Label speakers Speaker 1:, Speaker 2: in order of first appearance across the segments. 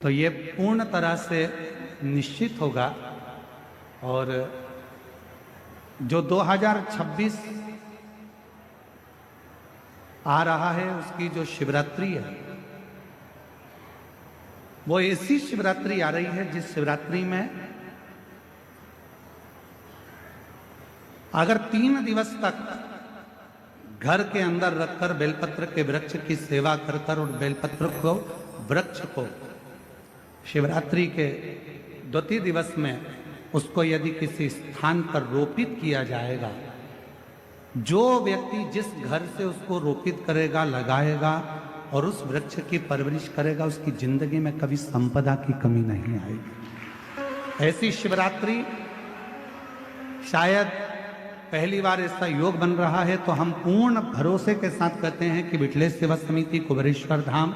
Speaker 1: तो ये पूर्ण तरह से निश्चित होगा। और जो 2026 आ रहा है उसकी जो शिवरात्रि है वो ऐसी शिवरात्रि आ रही है जिस शिवरात्रि में अगर 3 दिवस तक घर के अंदर रखकर बेलपत्र के वृक्ष की सेवा कर कर और बेलपत्र को वृक्ष को शिवरात्रि के 2 दिवस में उसको यदि किसी स्थान पर रोपित किया जाएगा, जो व्यक्ति जिस घर से उसको रोपित करेगा, लगाएगा और उस वृक्ष की परवरिश करेगा, उसकी जिंदगी में कभी संपदा की कमी नहीं आएगी। ऐसी शिवरात्रि शायद पहली बार ऐसा योग बन रहा है, तो हम पूर्ण भरोसे के साथ कहते हैं कि विठलेश सेवा समिति कुबेरेश्वर धाम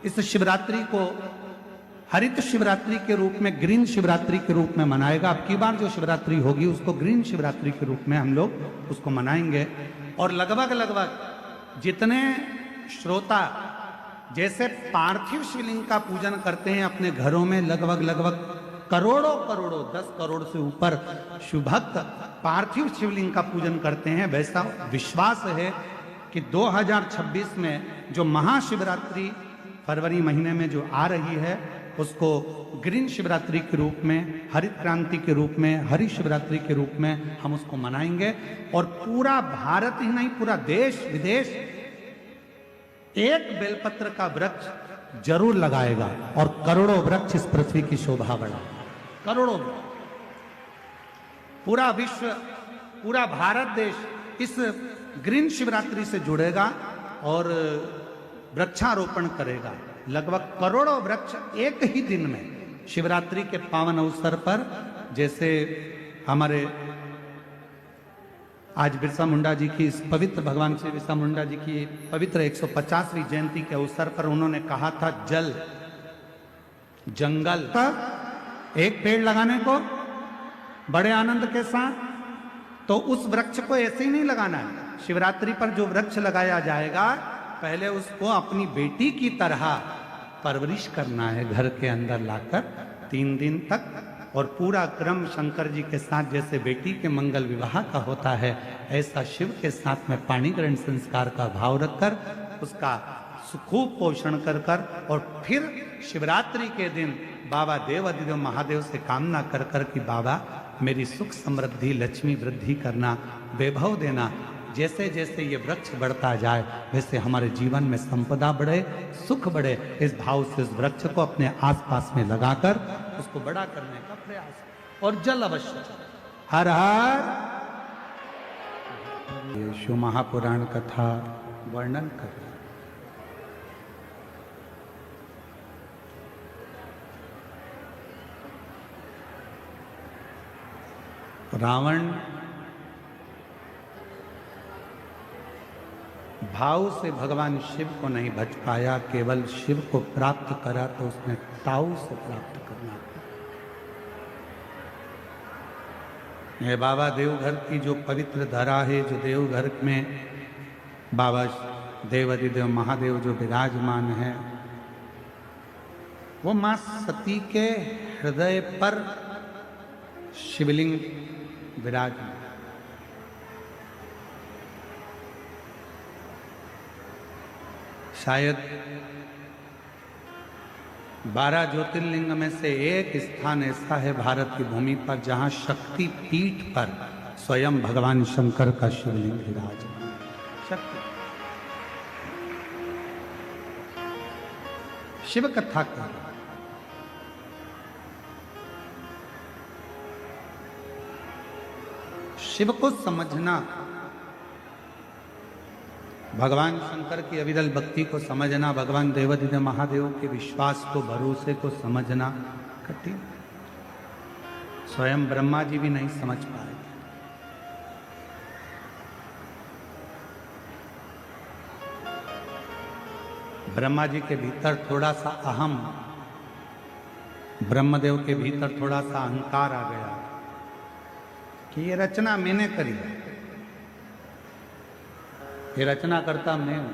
Speaker 1: इस शिवरात्रि को हरित शिवरात्रि के रूप में, ग्रीन शिवरात्रि के रूप में मनाएगा। अब की बार जो शिवरात्रि होगी उसको ग्रीन शिवरात्रि के रूप में हम लोग उसको मनाएंगे। और लगभग जितने श्रोता जैसे पार्थिव शिवलिंग का पूजन करते हैं अपने घरों में, लगभग करोड़ों 10 करोड़ से ऊपर शिवभक्त पार्थिव शिवलिंग का पूजन करते हैं, वैसा विश्वास है कि 2026 में जो महाशिवरात्रि फरवरी महीने में जो आ रही है उसको ग्रीन शिवरात्रि के रूप में, हरित क्रांति के रूप में, हरि शिवरात्रि के रूप में हम उसको मनाएंगे। और पूरा भारत ही नहीं, पूरा देश विदेश एक बेलपत्र का वृक्ष जरूर लगाएगा और करोड़ों वृक्ष इस पृथ्वी की शोभा बढ़ाएगा। करोड़ों पूरा विश्व, पूरा भारत देश इस ग्रीन शिवरात्रि से जुड़ेगा और वृक्षारोपण करेगा। लगभग करोड़ों वृक्ष एक ही दिन में शिवरात्रि के पावन अवसर पर, जैसे हमारे आज बिरसा मुंडा जी की इस पवित्र, भगवान श्री बिरसा मुंडा जी की पवित्र 150वीं जयंती के अवसर पर उन्होंने कहा था जल जंगल का एक पेड़ लगाने को बड़े आनंद के साथ, तो उस वृक्ष को ऐसे ही नहीं लगाना है। शिवरात्रि पर जो वृक्ष लगाया जाएगा पहले उसको अपनी बेटी की तरह परवरिश करना है, घर के अंदर लाकर 3 दिन तक। और पूरा क्रम शंकर जी के साथ जैसे बेटी के मंगल विवाह का होता है, ऐसा शिव के साथ में पाणी ग्रहण संस्कार का भाव रखकर उसका खूब पोषण कर और फिर शिवरात्रि के दिन बाबा देव अधिदेव महादेव से कामना कर कि बाबा मेरी सुख समृद्धि लक्ष्मी वृद्धि करना, वैभव देना। जैसे जैसे ये वृक्ष बढ़ता जाए वैसे हमारे जीवन में संपदा बढ़े, सुख बढ़े। इस भाव से इस वृक्ष को अपने आसपास में लगाकर उसको बड़ा करने का प्रयास। और जल अवश्य, हर हर ये शिव महापुराण कथा वर्णन कर रावण भाव से भगवान शिव को नहीं भज पाया, केवल शिव को प्राप्त करा तो उसने ताऊ से प्राप्त करना। ये बाबा देवघर की जो पवित्र धरा है, जो देवघर में बाबा देव अधिदेव महादेव जो विराजमान है, वो मां सती के हृदय पर शिवलिंग विराजमान। शायद 12 ज्योतिर्लिंग में से एक स्थान ऐसा है भारत की भूमि पर जहां शक्ति पीठ पर स्वयं भगवान शंकर का शिवलिंग विराजमान। शक्ति शिव कथा कर शिव को समझना, भगवान शंकर की अविरल भक्ति को समझना, भगवान देवाधिदेव महादेव के विश्वास को, भरोसे को समझना कठिन। स्वयं ब्रह्मा जी भी नहीं समझ पाए। ब्रह्मा जी के भीतर थोड़ा सा अहम, ब्रह्मदेव के भीतर थोड़ा सा अहंकार आ गया कि ये रचना मैंने करी, ये रचना करता मैं हूं।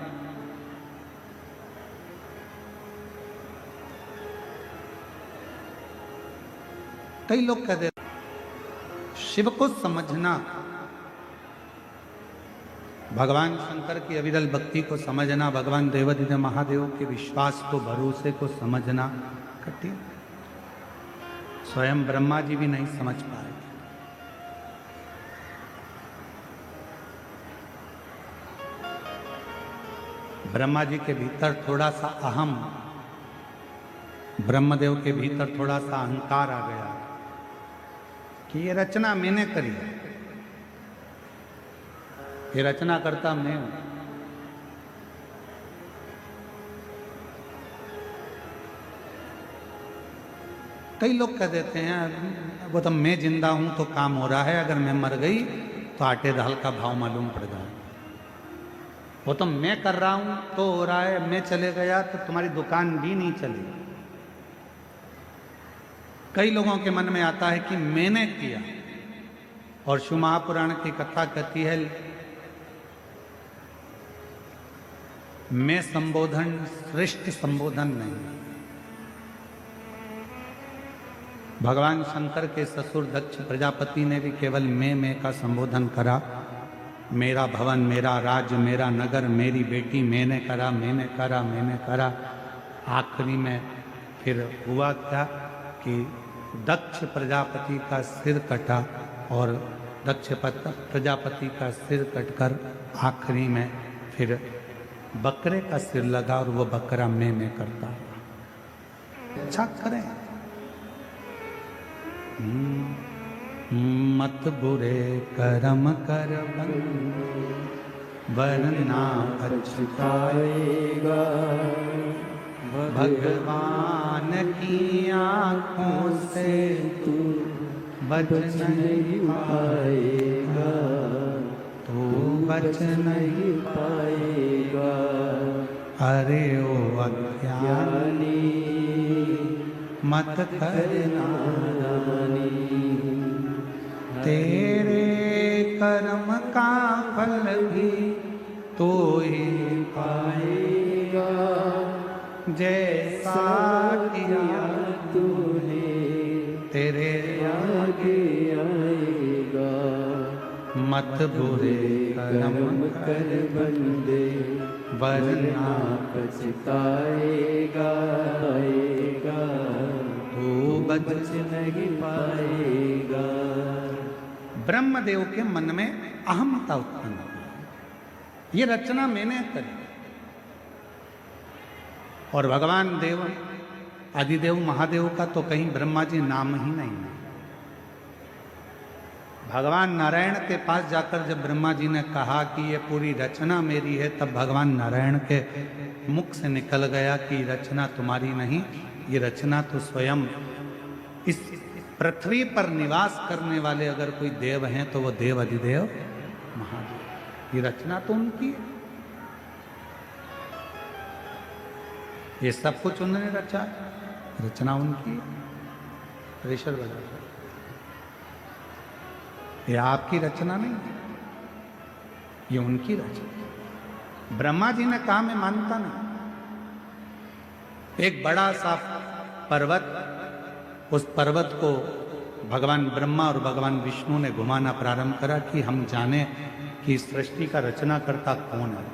Speaker 1: कई लोग कहते शिव को समझना, भगवान शंकर की अविरल भक्ति को समझना, भगवान देवाधिदेव महादेव के विश्वास को, भरोसे को समझना कठिन। स्वयं ब्रह्मा जी भी नहीं समझ पाए। ब्रह्मा जी के भीतर थोड़ा सा अहम, ब्रह्मदेव के भीतर थोड़ा सा अहंकार आ गया कि ये रचना मैंने करी है, ये रचना करता मैं हूं। कई लोग कह देते हैं वो तो मैं जिंदा हूं तो काम हो रहा है, अगर मैं मर गई तो आटे दाल का भाव मालूम पड़ जाए। वो तो मैं कर रहा हूं तो हो रहा है, मैं चले गया तो तुम्हारी दुकान भी नहीं चली। कई लोगों के मन में आता है कि मैंने किया, और शिव महापुराण की कथा कहती है मैं संबोधन श्रेष्ठ संबोधन नहीं। भगवान शंकर के ससुर दक्ष प्रजापति ने भी केवल मैं का संबोधन करा। मेरा भवन, मेरा राज्य, मेरा नगर, मेरी बेटी, मैंने करा, मैंने करा, मैंने करा। आखिरी में फिर हुआ क्या कि दक्ष प्रजापति का सिर कटा, और दक्ष प्रजापति का सिर कटकर आखिरी में फिर बकरे का सिर लगा, और वो बकरा मैं करता। अच्छा करें, मत बुरे कर्म कर वरना पछताएगा। भगवान की आंखों से तू बच नहीं पाएगा, तू बच नहीं पाएगा। अरे ओ अज्ञानी मत करना, तेरे कर्म का फल भी तो ही पाएगा, जैसा किया तूने तेरे आगे आएगा। मत बुरे कर्म कर बंदे वरना पछताएगा, तू बच नहीं पाएगा। ब्रह्मदेव के मन में अहमता उत्पन्न हुई, ये रचना मैंने करी। और भगवान देव आदिदेव महादेव का तो कहीं ब्रह्मा जी नाम ही नहीं है। भगवान नारायण के पास जाकर जब ब्रह्मा जी ने कहा कि ये पूरी रचना मेरी है, तब भगवान नारायण के मुख से निकल गया कि रचना तुम्हारी नहीं, ये रचना तो स्वयं इस पृथ्वी पर निवास करने वाले अगर कोई देव हैं तो वो देव अधिदेव महादेव। ये रचना तो उनकी है, ये सब कुछ उन्होंने रचा, रचना उनकी है। प्रेशर बजा, ये आपकी रचना नहीं, ये उनकी रचना। ब्रह्मा जी ने कहा मैं मानता नहीं। एक बड़ा सा पर्वत, उस पर्वत को भगवान ब्रह्मा और भगवान विष्णु ने घुमाना प्रारंभ करा कि हम जाने कि सृष्टि का रचना करता कौन है,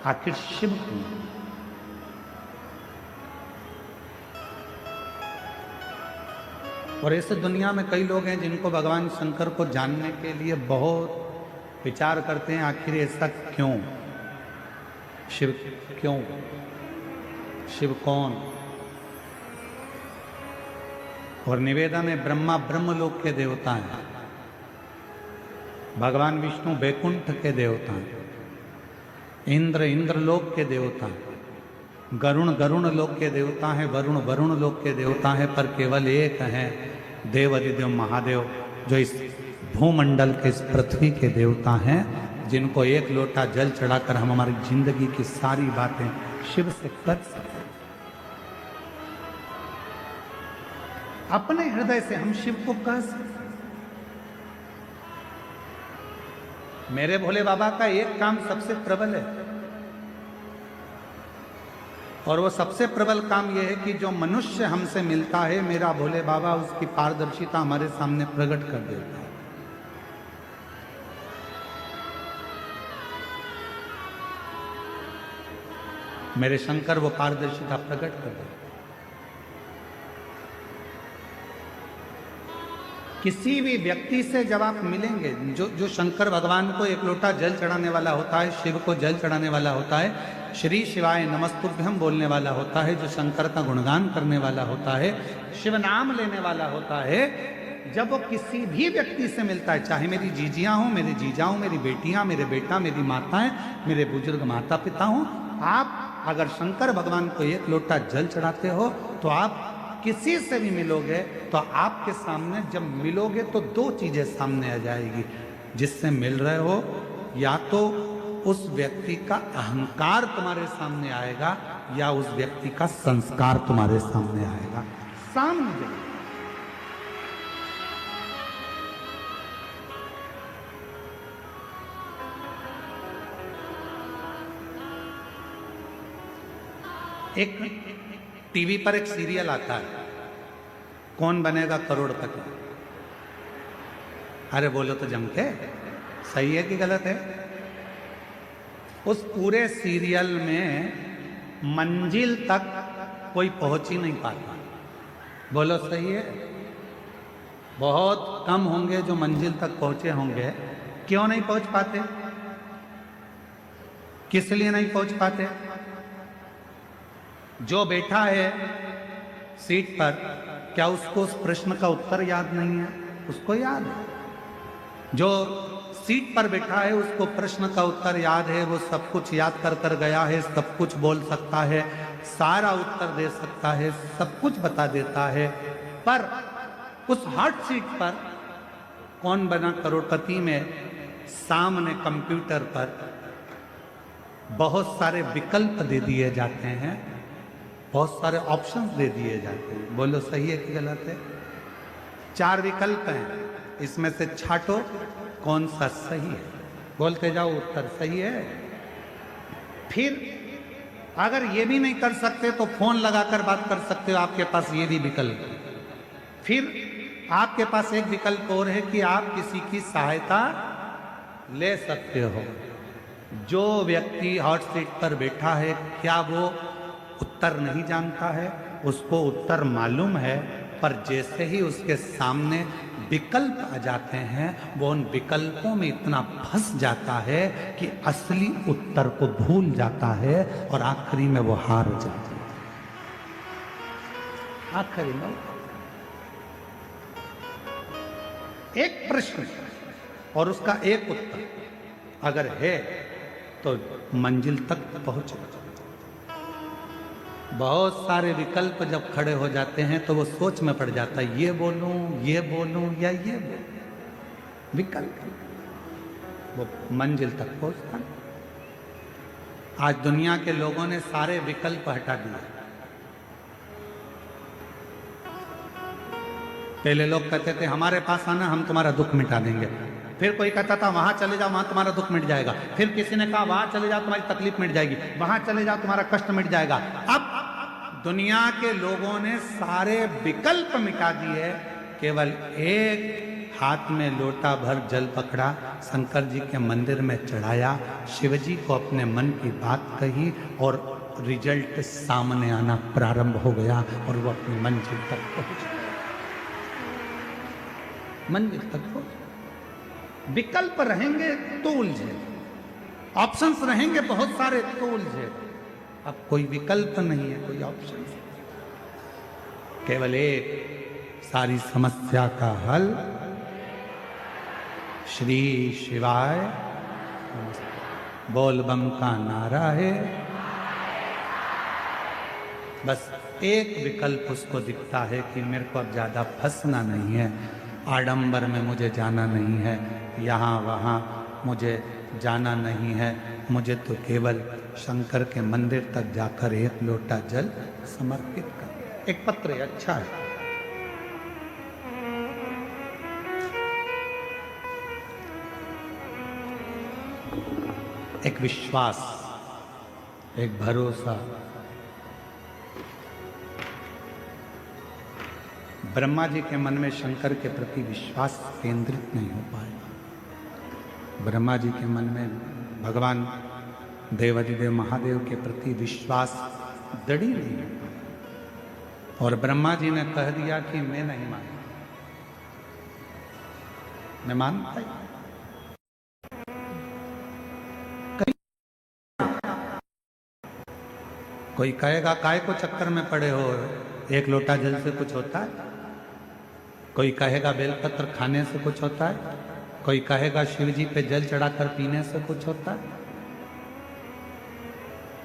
Speaker 1: आखिर शिव कौन है। और ऐसे दुनिया में कई लोग हैं जिनको भगवान शंकर को जानने के लिए बहुत विचार करते हैं, आखिर ऐसा क्यों, शिव क्यों, शिव कौन। और निवेदन है ब्रह्मा ब्रह्मलोक के देवता हैं, भगवान विष्णु बैकुंठ के देवता हैं, इंद्र इंद्रलोक के देवता हैं, गरुण गरुण लोक के देवता हैं, वरुण वरुण लोक के देवता हैं, पर केवल एक हैं देव अधिदेव महादेव, जो इस भूमंडल के, इस पृथ्वी के देवता हैं, जिनको एक लोटा जल चढ़ाकर हम हमारी जिंदगी की सारी बातें शिव से कर सकते। अपने हृदय से हम शिव को कह सकते। मेरे भोले बाबा का एक काम सबसे प्रबल है, और वो सबसे प्रबल काम यह है कि जो मनुष्य हमसे मिलता है, मेरा भोले बाबा उसकी पारदर्शिता हमारे सामने प्रकट कर देता है। मेरे शंकर वो पारदर्शिता प्रकट कर देते हैं। किसी भी व्यक्ति से जब आप मिलेंगे, जो शंकर भगवान को एक लोटा जल चढ़ाने वाला होता है, शिव को जल चढ़ाने वाला होता है, श्री शिवाय नमस्तुभ्यम बोलने वाला होता है, जो शंकर का गुणगान करने वाला होता है, शिव नाम लेने वाला होता है, जब वो किसी भी व्यक्ति से मिलता है, चाहे मेरी जीजियां हो, मेरे जीजा हो, मेरी बेटियां, मेरे बेटा, मेरी माताएं, मेरे बुजुर्ग माता पिता हो, आप अगर शंकर भगवान को एक लोटा जल चढ़ाते हो तो आप किसी से भी मिलोगे तो आपके सामने जब मिलोगे तो दो चीजें सामने आ जाएगी। जिससे मिल रहे हो, या तो उस व्यक्ति का अहंकार तुम्हारे सामने आएगा या उस व्यक्ति का संस्कार तुम्हारे सामने आएगा। सामने जाएगा। एक टीवी पर एक सीरियल आता है, कौन बनेगा करोड़पति। अरे बोलो तो जम के, सही है कि गलत है? उस पूरे सीरियल में मंजिल तक कोई पहुंच ही नहीं पाता। बोलो सही है? बहुत कम होंगे जो मंजिल तक पहुंचे होंगे। क्यों नहीं पहुंच पाते? किस लिए नहीं पहुंच पाते? जो बैठा है सीट पर, क्या उसको उस प्रश्न का उत्तर याद नहीं है? उसको याद है। जो सीट पर बैठा है उसको प्रश्न का उत्तर याद है, वो सब कुछ याद कर कर गया है, सब कुछ बोल सकता है, सारा उत्तर दे सकता है, सब कुछ बता देता है। पर उस हॉट सीट पर कौन बना करोड़पति में सामने कंप्यूटर पर बहुत सारे विकल्प दे दिए जाते हैं, बहुत सारे ऑप्शंस दे दिए जाते हैं। बोलो सही है कि गलत है? 4 विकल्प हैं, इसमें से छांटो कौन सा सही है। बोलते जाओ उत्तर सही है। फिर अगर ये भी नहीं कर सकते तो फोन लगाकर बात कर सकते हो, आपके पास ये भी विकल्प है। फिर आपके पास एक विकल्प और है कि आप किसी की सहायता ले सकते हो। जो व्यक्ति हॉट सीट पर बैठा है, क्या वो उत्तर नहीं जानता है? उसको उत्तर मालूम है, पर जैसे ही उसके सामने विकल्प आ जाते हैं, वो उन विकल्पों में इतना फंस जाता है कि असली उत्तर को भूल जाता है और आखिरी में वो हार जाता है। आखिरी में एक प्रश्न और उसका एक उत्तर अगर है तो मंजिल तक पहुंचे। बहुत सारे विकल्प जब खड़े हो जाते हैं तो वो सोच में पड़ जाता है, ये बोलूं या ये बोलूं। विकल्प वो मंजिल तक पहुंचता। आज दुनिया के लोगों ने सारे विकल्प हटा दिए। पहले लोग कहते थे हमारे पास आना, हम तुम्हारा दुख मिटा देंगे। फिर कोई कहता था वहां चले जाओ, वहां तुम्हारा दुख मिट जाएगा। फिर किसी ने कहा वहां चले जाओ, तुम्हारी तकलीफ मिट जाएगी। वहां चले जाओ, तुम्हारा कष्ट मिट जाएगा। अब दुनिया के लोगों ने सारे विकल्प मिटा दिए, केवल एक हाथ में लोटा भर जल पकड़ा, शंकर जी के मंदिर में चढ़ाया, शिव जी को अपने मन की बात कही और रिजल्ट सामने आना प्रारंभ हो गया और वो अपनी मंजिल तक पहुंच गया। मंजिल तक पहुंच। विकल्प रहेंगे तो उलझे, ऑप्शंस रहेंगे बहुत सारे तो उलझे। अब कोई विकल्प नहीं है, कोई ऑप्शन, केवल एक सारी समस्या का हल श्री शिवाय बोल बम का नारा है। बस एक विकल्प उसको दिखता है कि मेरे को अब ज्यादा फंसना नहीं है, आडंबर में मुझे जाना नहीं है, यहाँ वहाँ मुझे जाना नहीं है, मुझे तो केवल शंकर के मंदिर तक जाकर एक लोटा जल समर्पित कर। एक पत्र है, अच्छा है। एक विश्वास, एक भरोसा, ब्रह्मा जी के मन में शंकर के प्रति विश्वास केंद्रित नहीं हो पाएगा। ब्रह्मा जी के मन में भगवान देवाधिदेव महादेव के प्रति विश्वास दृढ़ नहीं हो पाया। और ब्रह्मा जी ने कह दिया कि मैं नहीं मानता, मैं मानता ही। कोई कहेगा काय को चक्कर में पड़े हो, एक लोटा जल से कुछ होता है। कोई कहेगा बेलपत्र खाने से कुछ होता है। कोई कहेगा शिव जी पे जल चढ़ाकर पीने से कुछ होता है।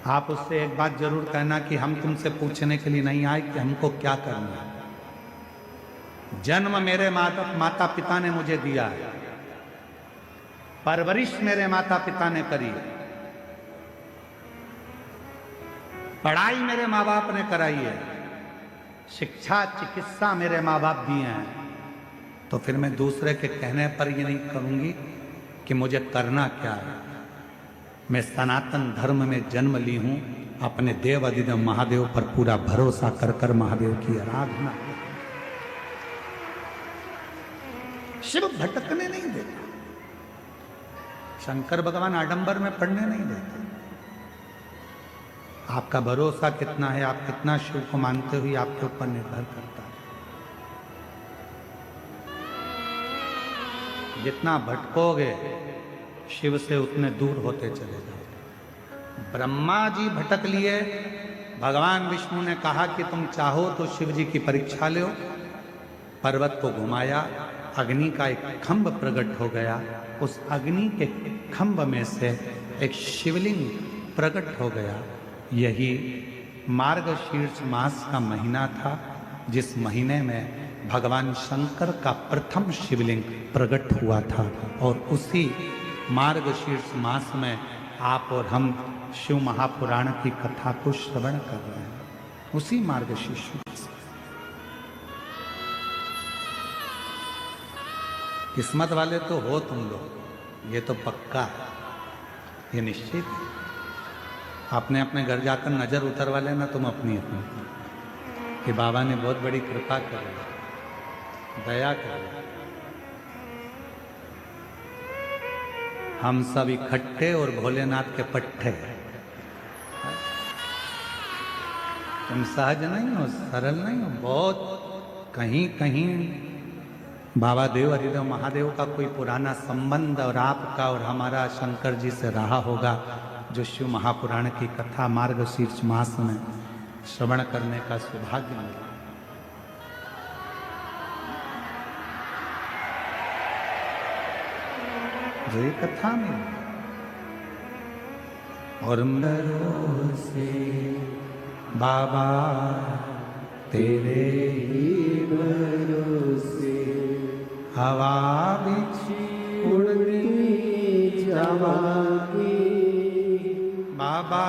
Speaker 1: आप उससे एक बात जरूर कहना कि हम तुमसे पूछने के लिए नहीं आए कि हमको क्या करना है। जन्म मेरे माता पिता ने मुझे दिया है, परवरिश मेरे माता पिता ने करी है, पढ़ाई मेरे माँ बाप ने कराई है, शिक्षा चिकित्सा मेरे माँ बाप दिए हैं। तो फिर मैं दूसरे के कहने पर ये नहीं करूंगी कि मुझे करना क्या है। मैं सनातन धर्म में जन्म ली हूं, अपने देव अधिदेव महादेव पर पूरा भरोसा कर कर महादेव की आराधना। शिव भटकने नहीं देता, शंकर भगवान आडंबर में पड़ने नहीं देते। आपका भरोसा कितना है, आप कितना शिव को मानते हुए आपके ऊपर निर्भर करता है। जितना भटकोगे शिव से उतने दूर होते चले जाओगे। ब्रह्मा जी भटक लिए, भगवान विष्णु ने कहा कि तुम चाहो तो शिव जी की परीक्षा लो। पर्वत को घुमाया, अग्नि का एक खंभ प्रकट हो गया। उस अग्नि के खंभ में से एक शिवलिंग प्रकट हो गया। यही मार्गशीर्ष मास का महीना था, जिस महीने में भगवान शंकर का प्रथम शिवलिंग प्रकट हुआ था। और उसी मार्गशीर्ष मास में आप और हम शिव महापुराण की कथा को श्रवण कर रहे हैं। उसी मार्गशीर्ष मास में किस्मत वाले तो हो तुम लोग, ये तो पक्का है, ये निश्चित है। आपने अपने घर जाकर नजर उतरवा लेना तुम अपनी कि बाबा ने बहुत बड़ी कृपा कर, दया कर। हम सब इकट्ठे और भोलेनाथ के पट्टे। तुम सहज नहीं हो, सरल नहीं हो, बहुत कहीं कहीं बाबा देव हरिदेव महादेव का कोई पुराना संबंध और आपका और हमारा शंकर जी से रहा होगा, जो शिव महापुराण की कथा मार्गशीर्ष मास में श्रवण करने का सौभाग्य मिला। ये कथा में और से बाबा तेरे ही भरोसे हवा बिछी उड़ती जावागी बाबा